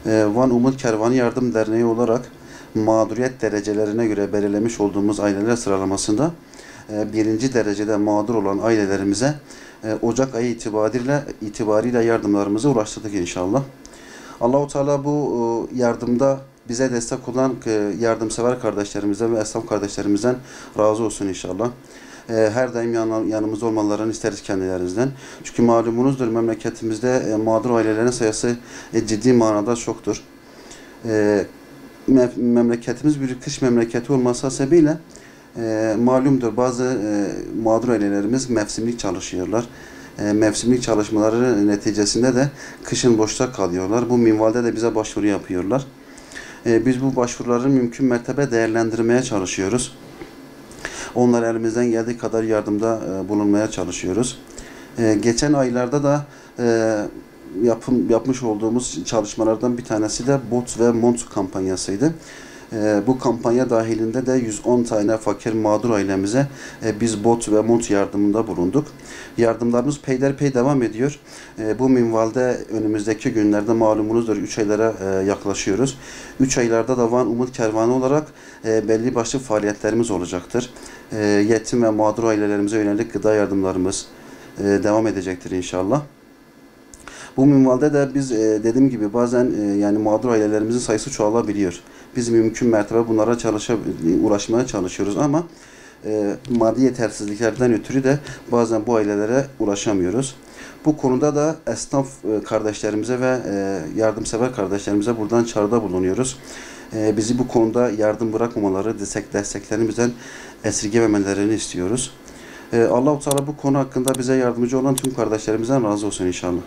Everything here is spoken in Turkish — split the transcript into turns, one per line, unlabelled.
Van Umut Kervanı Yardım Derneği olarak mağduriyet derecelerine göre belirlemiş olduğumuz aileler sıralamasında birinci derecede mağdur olan ailelerimize Ocak ayı itibariyle yardımlarımızı ulaştırdık inşallah. Allahu Teala bu yardımda bize destek olan yardımsever kardeşlerimizden ve esnaf kardeşlerimizden razı olsun inşallah. Her daim yanımızda olmalarını isteriz kendilerinizden. Çünkü malumunuzdur, memleketimizde mağdur ailelerin sayısı ciddi manada çoktur. Memleketimiz bir kış memleketi olması sebebiyle malumdur, bazı mağdur ailelerimiz mevsimlik çalışıyorlar. Mevsimlik çalışmaları neticesinde de kışın boşta kalıyorlar. Bu minvalde de bize başvuru yapıyorlar. Biz bu başvuruları mümkün mertebe değerlendirmeye çalışıyoruz. Onlara elimizden geldiği kadar yardımda bulunmaya çalışıyoruz. Geçen aylarda da yapmış olduğumuz çalışmalardan bir tanesi de bot ve mont kampanyasıydı. Bu kampanya dahilinde de 110 tane fakir mağdur ailemize biz bot ve mont yardımında bulunduk. Yardımlarımız peyderpey devam ediyor. Bu minvalde önümüzdeki günlerde malumunuzdur 3 aylara yaklaşıyoruz. 3 aylarda da Van Umut Kervanı olarak belli başlı faaliyetlerimiz olacaktır. Yetim ve mağdur ailelerimize yönelik gıda yardımlarımız devam edecektir inşallah. Bu minvalde de biz dediğim gibi bazen yani mağdur ailelerimizin sayısı çoğalabiliyor. Biz mümkün mertebe bunlara ulaşmaya çalışıyoruz ama maddi yetersizliklerden ötürü de bazen bu ailelere ulaşamıyoruz. Bu konuda da esnaf kardeşlerimize ve yardımsever kardeşlerimize buradan çağrıda bulunuyoruz. Bizi bu konuda yardım bırakmamaları, desteklerimizden esirgememelerini istiyoruz. Allah-u Teala bu konu hakkında bize yardımcı olan tüm kardeşlerimizden razı olsun inşallah.